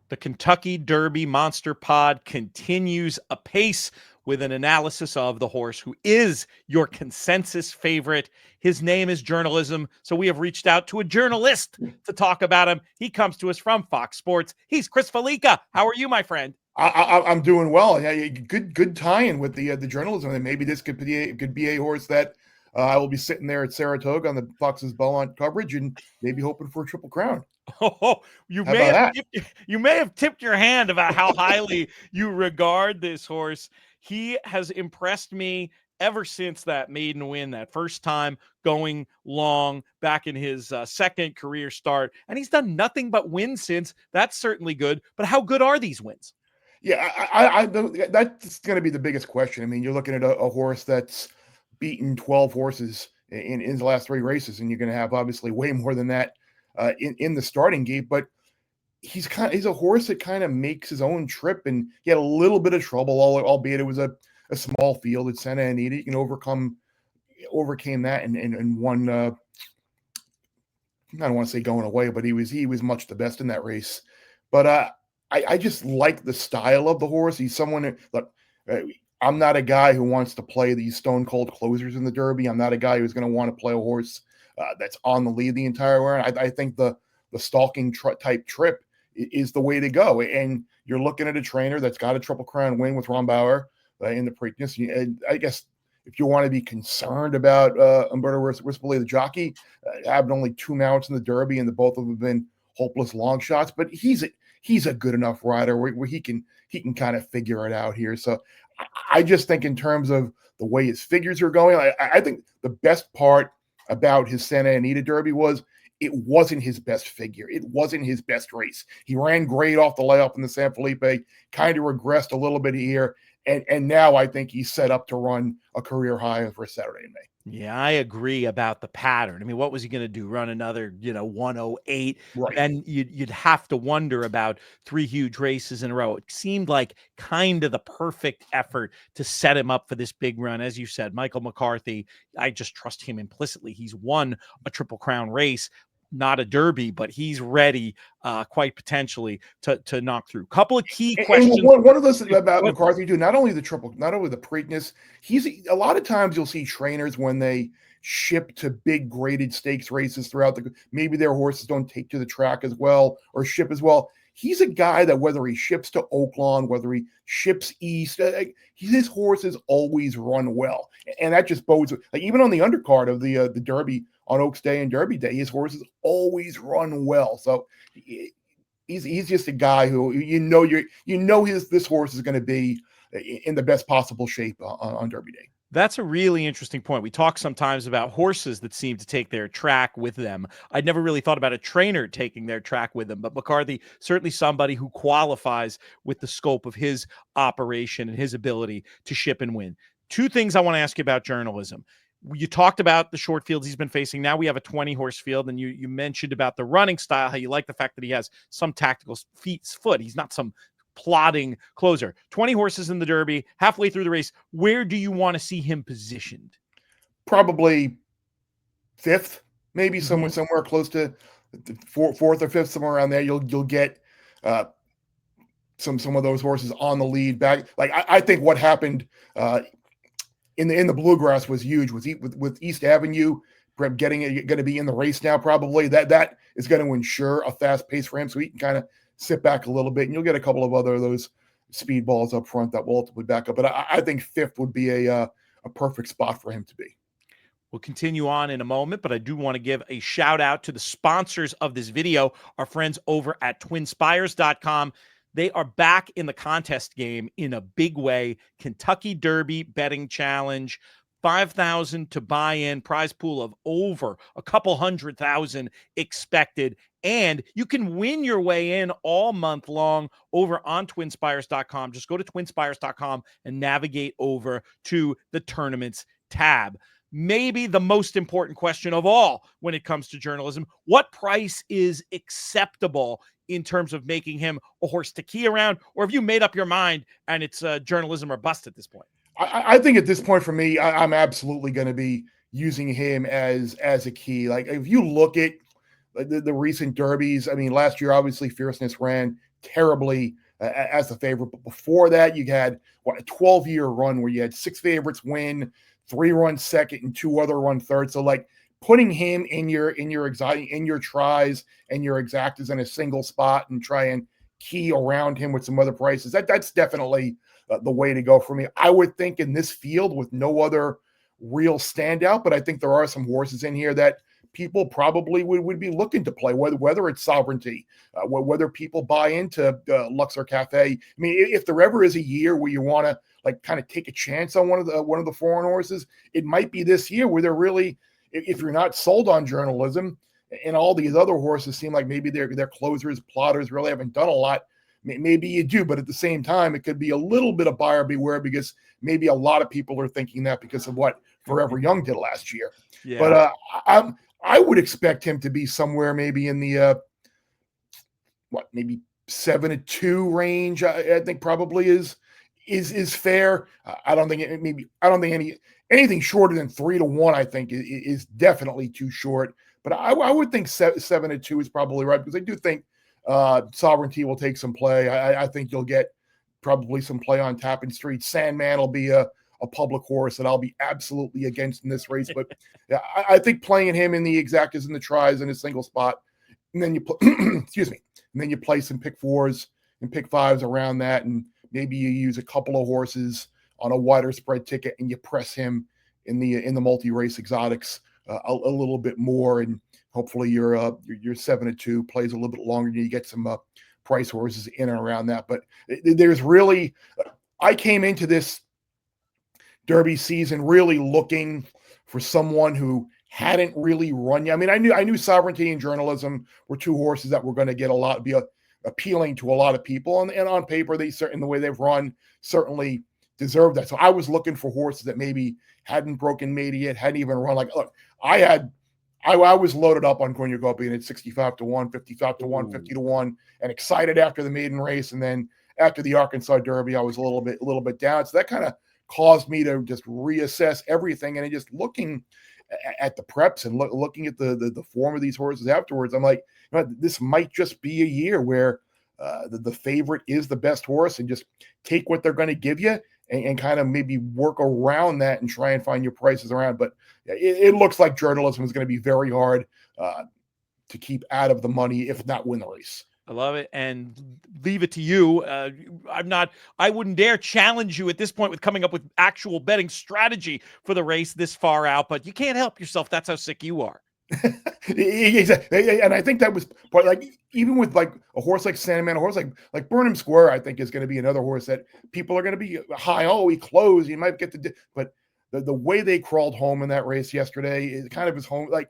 The Kentucky Derby Monster Pod continues apace with an analysis of the horse who is your consensus favorite. His name is Journalism, so we have reached out to a journalist to talk about him. He comes to us from Fox Sports. He's Chris FALLICA. How are you, my friend? I'm doing well. Yeah, good tie-in with the journalism, and maybe this could be a horse that I will be sitting there at Saratoga on the Fox's Belmont coverage, and maybe hoping for a Triple Crown. Oh, How about that? you may have tipped your hand about how highly you regard this horse. He has impressed me ever since that maiden win, that first time going long back in his second career start, and he's done nothing but win since. That's certainly good. But how good are these wins? Yeah, that's going to be the biggest question. I mean, you're looking at a horse that's beaten 12 horses in the last 3 races, and you're going to have obviously way more than that in the starting gate. But he's a horse that kind of makes his own trip, and he had a little bit of trouble, albeit it was a small field at Santa Anita. You can overcame that and won. I don't want to say going away, but he was much the best in that race. But I just like the style of the horse. He's someone look. I'm not a guy who wants to play these stone cold closers in the Derby. I'm not a guy who's going to want to play a horse that's on the lead the entire way. I think the stalking type trip is the way to go. And you're looking at a trainer that's got a Triple Crown win with Rombauer in the Preakness. And I guess if you want to be concerned about Umberto Rispoli, the jockey, having only 2 mounts in the Derby, and the both of them have been hopeless long shots, but he's a good enough rider where he can kind of figure it out here. So I just think in terms of the way his figures are going, I think the best part about his Santa Anita Derby was it wasn't his best figure. It wasn't his best race. He ran great off the layup in the San Felipe, kind of regressed a little bit here. And now I think he's set up to run a career high for Saturday in May. Yeah, I agree about the pattern. I mean, what was he going to do? Run another, 108? Right. Then you'd have to wonder about 3 huge races in a row. It seemed like kind of the perfect effort to set him up for this big run. As you said, Michael McCarthy, I just trust him implicitly. He's won a Triple Crown race, not a Derby, but he's ready, quite potentially to knock through. Couple of key questions. And one of those about McCarthy too, not only the Preakness, he's a lot of times you'll see trainers when they ship to big graded stakes races throughout maybe their horses don't take to the track as well or ship as well. He's a guy that whether he ships to Oaklawn, whether he ships east, his horses always run well, and that just bodes. Like even on the undercard of the Derby on Oaks Day and Derby Day, his horses always run well. So he's just a guy who this horse is going to be in the best possible shape on Derby Day. That's a really interesting point. We talk sometimes about horses that seem to take their track with them. I'd never really thought about a trainer taking their track with them, but McCarthy, certainly somebody who qualifies with the scope of his operation and his ability to ship and win. 2 things I want to ask you about journalism. You talked about the short fields he's been facing. Now we have a 20-horse field, and you mentioned about the running style, how you like the fact that he has some tactical foot. He's not some plodding closer. 20 horses in the Derby, halfway through the race. Where do you want to see him positioned? Probably 5th, maybe somewhere close to 4th or 5th, somewhere around there. You'll get some of those horses on the lead back. Like I think what happened in the Bluegrass was huge with East Avenue going to be in the race now. Probably that is going to ensure a fast pace for him, so he can kind of sit back a little bit, and you'll get a couple of other of those speed balls up front that will ultimately back up. But I think 5th would be a perfect spot for him to be. We'll continue on in a moment, but I do want to give a shout out to the sponsors of this video, our friends over at TWINSPIRES.com. They are back in the contest game in a big way. Kentucky Derby betting challenge, $5,000 to buy in, prize pool of over a couple $100,000 expected. And you can win your way in all month long over on TWINSPIRES.com. Just go to TWINSPIRES.com and navigate over to the tournaments tab. Maybe the most important question of all when it comes to journalism: what price is acceptable in terms of making him a horse to key around? Or have you made up your mind and it's journalism or bust at this point? I think at this point for me, I'm absolutely going to be using him as a key. Like if you look at the recent derbies, I mean, last year, obviously Fierceness ran terribly as the favorite. But before that, you had a 12-year run where you had 6 favorites win, 3 run second, and 2 other run third. So like putting him in your tries and your exactas in a single spot and try and key around him with some other prices. That's definitely the way to go for me. I would think in this field with no other real standout, but I think there are some horses in here that people probably would be looking to play, whether it's Sovereignty, whether people buy into Luxor Cafe. I mean, if there ever is a year where you want to like kind of take a chance on one of the foreign horses, it might be this year where they're really, if you're not sold on journalism and all these other horses seem like maybe they're closers, plotters, really haven't done a lot. Maybe you do, but at the same time, it could be a little bit of buyer beware because maybe a lot of people are thinking that because of what Forever Young did last year. Yeah. But I would expect him to be somewhere maybe in the maybe 7-2 range. I think probably is fair. I don't think anything shorter than 3-1. I think is definitely too short. But I would think 7-2 is probably right because I do think Sovereignty will take some play. I think you'll get probably some play on Tappan Street. Sandman will be a public horse that I'll be absolutely against in this race. But yeah, I think playing him in the exactas and the tries in a single spot, and then you excuse me, and then you play some pick 4s and pick 5s around that, and maybe you use a couple of horses on a wider spread ticket and you press him in the multi-race exotics a little bit more, and hopefully your 7-2 plays a little bit longer and you get some price horses in and around that. But there's really, I came into this Derby season really looking for someone who hadn't really run yet. I mean, I knew Sovereignty and Journalism were 2 horses that were going to be appealing to a lot of people, and on paper they certainly, the way they've run, certainly deserve that. So I was looking for horses that maybe hadn't broken maiden yet, hadn't even run. Like, look, I was loaded up on Cornucopia at 65-1, 55-1, 50-1, and excited after the maiden race, and then after the Arkansas Derby, I was a little bit down. So that kind of caused me to just reassess everything, and just looking at the preps and looking at the form of these horses afterwards, I'm like, this might just be a year where the favorite is the best horse, and just take what they're going to give you and kind of maybe work around that and try and find your prices around. But it looks like Journalism is going to be very hard to keep out of the money, if not win the race. I love it, and leave it to you. I wouldn't dare challenge you at this point with coming up with actual betting strategy for the race this far out, but you can't help yourself. That's how sick you are. Exactly. And I think that was part, like, even with like a horse like Santa Anita, a horse like Burnham Square, I think is going to be another horse that people are going to be high. Oh, he closed. You might get but the way they crawled home in that race yesterday is kind of his home. Like,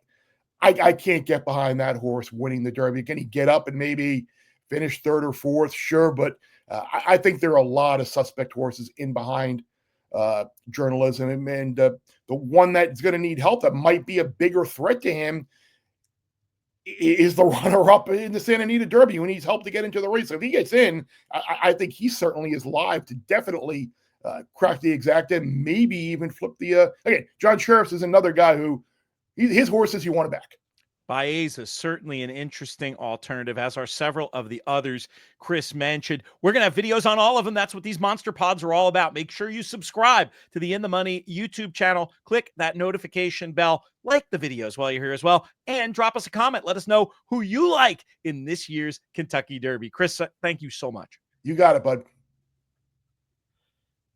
I can't get behind that horse winning the Derby. Can he get up and maybe finish 3rd or 4th? Sure. But I think there are a lot of suspect horses in behind Journalism. And the one that's going to need help that might be a bigger threat to him is the runner-up in the Santa Anita Derby, who needs help to get into the race. So if he gets in, I think he certainly is live to definitely crack the exacta, maybe even flip the again. John Sheriffs is another guy who his horses you want to back. Baeza is certainly an interesting alternative, as are several of the others Chris mentioned. We're going to have videos on all of them. That's what these Monster Pods are all about. Make sure you subscribe to the In the Money YouTube channel. Click that notification bell. Like the videos while you're here as well. And drop us a comment. Let us know who you like in this year's Kentucky Derby. Chris, thank you so much. You got it, bud.